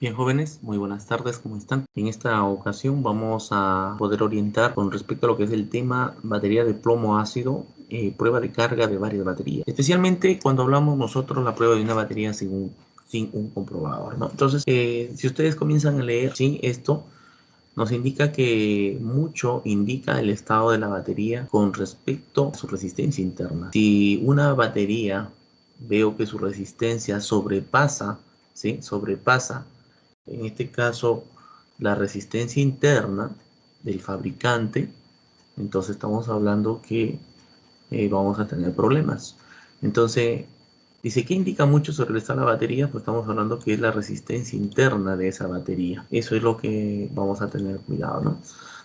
Bien, jóvenes, muy buenas tardes, ¿cómo están? En esta ocasión vamos a poder orientar con respecto a lo que es el tema batería de plomo ácido, prueba de carga de varias baterías. Especialmente cuando hablamos nosotros la prueba de una batería sin un comprobador, ¿no? Entonces, si ustedes comienzan a leer, sí, esto nos indica que mucho indica el estado de la batería con respecto a su resistencia interna. Si una batería veo que su resistencia sobrepasa, ¿sí? Sobrepasa en este caso la resistencia interna del fabricante, entonces estamos hablando que vamos a tener problemas. Entonces, dice, ¿qué indica mucho sobre el estado de la batería? Pues estamos hablando que es la resistencia interna de esa batería. Eso es lo que vamos a tener cuidado, ¿no?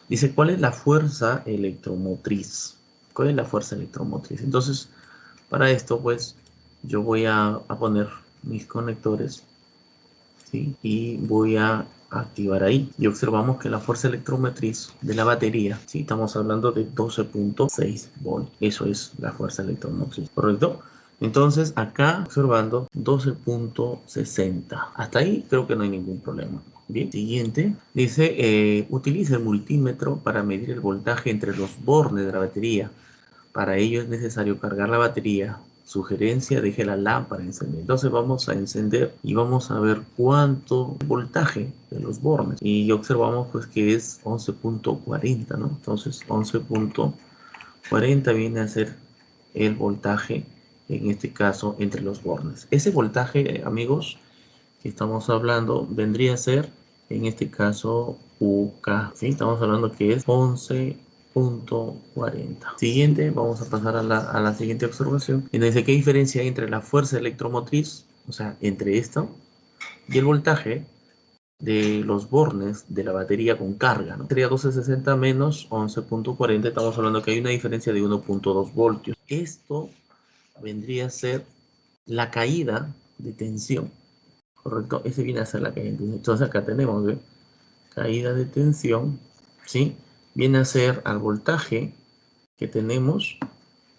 Dice, ¿cuál es la fuerza electromotriz? ¿Cuál es la fuerza electromotriz? Entonces, para esto, pues, yo voy a poner mis conectores, ¿sí? Y voy a activar ahí y observamos que la fuerza electromotriz de la batería, ¿sí? Estamos hablando de 12.6 volts, eso es la fuerza electromotriz, ¿correcto? Entonces acá observando 12.60, hasta ahí creo que no hay ningún problema. Bien, siguiente, dice, utiliza el multímetro para medir el voltaje entre los bornes de la batería. Para ello es necesario cargar la batería. Sugerencia, deje la lámpara encendida. Entonces vamos a encender y vamos a ver cuánto voltaje de los bornes. Y observamos pues que es 11.40, ¿no? Entonces 11.40 viene a ser el voltaje, en este caso, entre los bornes. Ese voltaje, amigos, que estamos hablando, vendría a ser, en este caso, UK. ¿Sí? Estamos hablando que es 11.40. Siguiente, vamos a pasar a la siguiente observación. Y nos dice, ¿qué diferencia hay entre la fuerza electromotriz, o sea, entre esta, y el voltaje de los bornes de la batería con carga, ¿no? Sería 1260 menos 11.40. Estamos hablando que hay una diferencia de 1.2 voltios. Esto vendría a ser la caída de tensión, ¿correcto? Ese viene a ser la caída de tensión. Entonces acá tenemos, ¿ve? Caída de tensión, ¿sí? Viene a ser al voltaje que tenemos,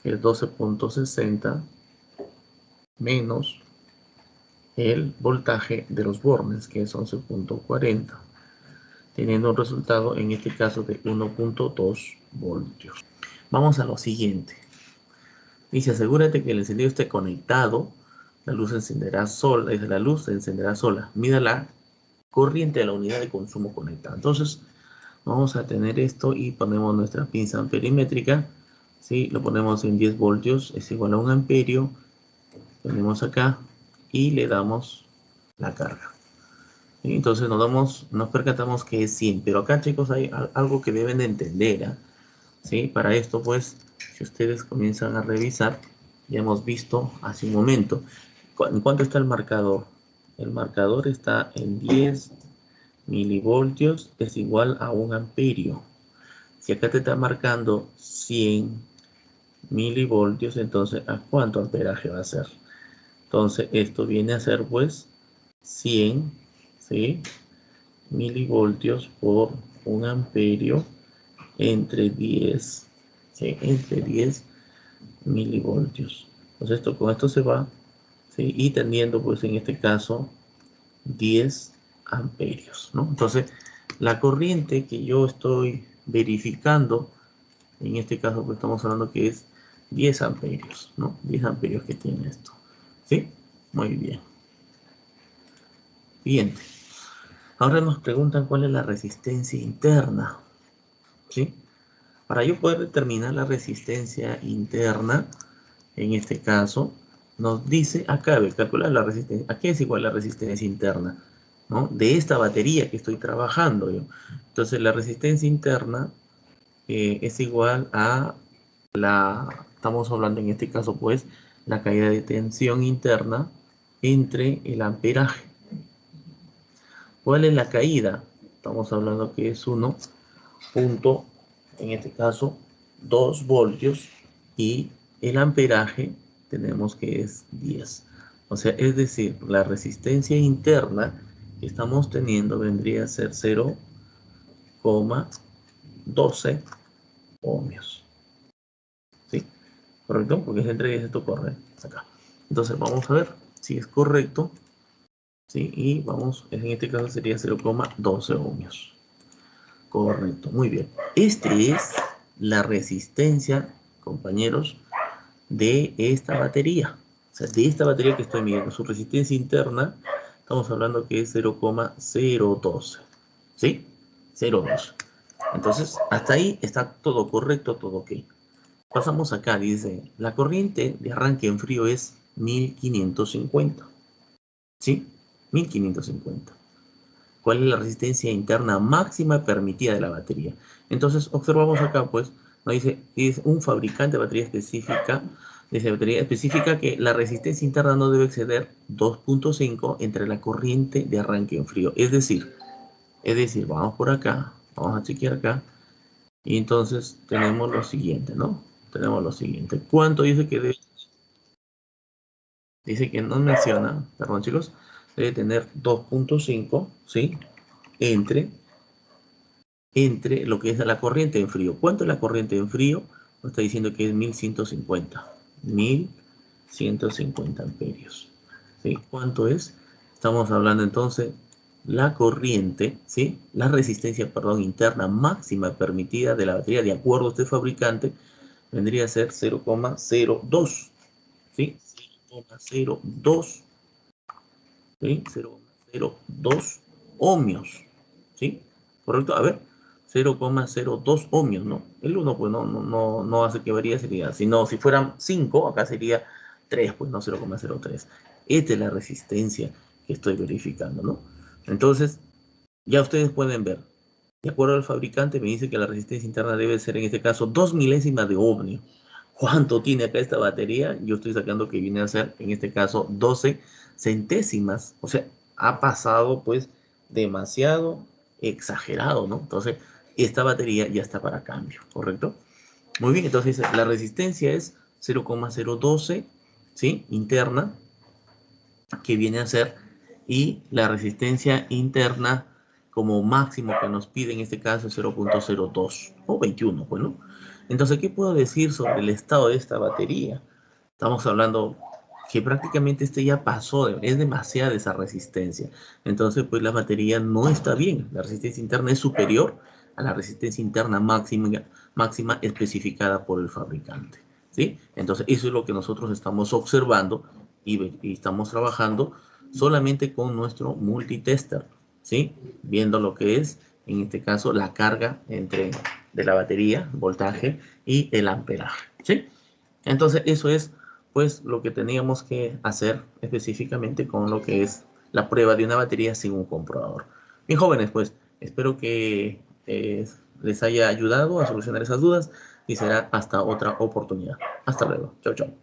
que es 12.60 menos el voltaje de los bornes, que es 11.40, teniendo un resultado en este caso de 1.2 voltios. Vamos a lo siguiente. Dice, asegúrate que el encendido esté conectado, la luz se encenderá sola, desde la luz se encenderá sola. Mida la corriente de la unidad de consumo conectada. Entonces, vamos a tener esto y ponemos nuestra pinza amperimétrica, ¿sí? Lo ponemos en 10 voltios, es igual a 1 amperio, ponemos acá y le damos la carga. ¿Sí? Entonces nos percatamos que es 100, pero acá, chicos, hay algo que deben de entender, ¿eh? ¿Sí? Para esto, pues, si ustedes comienzan a revisar, ya hemos visto hace un momento, ¿en cuánto está el marcador? El marcador está en 10 milivoltios, es igual a 1 amperio. Si acá te está marcando 100 milivoltios, entonces ¿a cuánto amperaje va a ser? Entonces esto viene a ser pues 100, ¿sí? Milivoltios por 1 amperio entre 10, ¿sí? Entre 10 milivoltios. Entonces esto, con esto se va, ¿sí? Y teniendo pues en este caso 10 amperios, ¿no? Entonces la corriente que yo estoy verificando, en este caso pues estamos hablando que es 10 amperios, ¿no? 10 amperios que tiene esto, ¿sí? Muy bien. Siguiente. Ahora nos preguntan cuál es la resistencia interna, ¿sí? Para yo poder determinar la resistencia interna, en este caso, nos dice acá, calcular la resistencia. ¿A qué es igual la resistencia interna? ¿No? De esta batería que estoy trabajando yo. Entonces la resistencia interna es igual a estamos hablando en este caso pues, la caída de tensión interna entre el amperaje. ¿Cuál es la caída? Estamos hablando que es 1 punto, en este caso, 2 voltios y el amperaje tenemos que es 10. O sea, es decir, la resistencia interna que estamos teniendo vendría a ser 0,12 ohmios. ¿Sí? ¿Correcto? Porque es entre 10 esto corre acá. Entonces vamos a ver si es correcto ¿sí? Y vamos, en este caso sería 0,12 ohmios. Correcto, muy bien. Este es la resistencia, compañeros, de esta batería. O sea, de esta batería que estoy midiendo, su resistencia interna, estamos hablando que es 0,012. ¿Sí? 0,12. Entonces, hasta ahí está todo correcto, todo ok. Pasamos acá, dice, la corriente de arranque en frío es 1550. ¿Sí? 1550. ¿Cuál es la resistencia interna máxima permitida de la batería? Entonces, observamos acá, pues, nos dice, es un fabricante de batería específica, dice batería específica que la resistencia interna no debe exceder 2,5 entre la corriente de arranque en frío. Es decir, vamos por acá, vamos a chequear acá, y entonces tenemos lo siguiente, ¿no? Tenemos lo siguiente. ¿Cuánto dice que debe? Dice que no menciona, perdón chicos, debe tener 2,5, ¿sí? Entre lo que es la corriente en frío. ¿Cuánto es la corriente en frío? Nos está diciendo que es 1150. 1150 amperios. ¿Sí? ¿Cuánto es? Estamos hablando entonces la corriente, ¿sí? La resistencia, perdón, interna máxima permitida de la batería, de acuerdo a este fabricante, vendría a ser 0,02. ¿Sí? 0,02. ¿Sí? 0,02 ohmios. ¿Sí? ¿Correcto? A ver, 0,02 ohmios, ¿no? El 1 pues no hace que varíe, sería, si fueran 5, acá sería 3, pues no 0,03. Esta es la resistencia que estoy verificando, ¿no? Entonces, ya ustedes pueden ver, de acuerdo al fabricante, me dice que la resistencia interna debe ser en este caso 2 milésimas de ohmio. ¿Cuánto tiene acá esta batería? Yo estoy sacando que viene a ser, en este caso, 12 centésimas. O sea, ha pasado pues demasiado exagerado, ¿no? Entonces, esta batería ya está para cambio, ¿correcto? Muy bien, entonces la resistencia es 0,012, ¿sí? Interna, que viene a ser, y la resistencia interna como máximo que nos pide en este caso es 0,02 o 21, bueno. Entonces, ¿qué puedo decir sobre el estado de esta batería? Estamos hablando que prácticamente este ya pasó, es demasiada esa resistencia. Entonces, pues la batería no está bien. La resistencia interna es superior a la resistencia interna máxima especificada por el fabricante. ¿Sí? Entonces, eso es lo que nosotros estamos observando y estamos trabajando solamente con nuestro multitester, ¿sí? Viendo lo que es, en este caso, la carga de la batería, voltaje y el amperaje, ¿sí? Entonces, eso es, pues, lo que teníamos que hacer específicamente con lo que es la prueba de una batería sin un comprobador. Bien, jóvenes, pues, espero que les haya ayudado a solucionar esas dudas y será hasta otra oportunidad. Hasta luego. Chao, chao.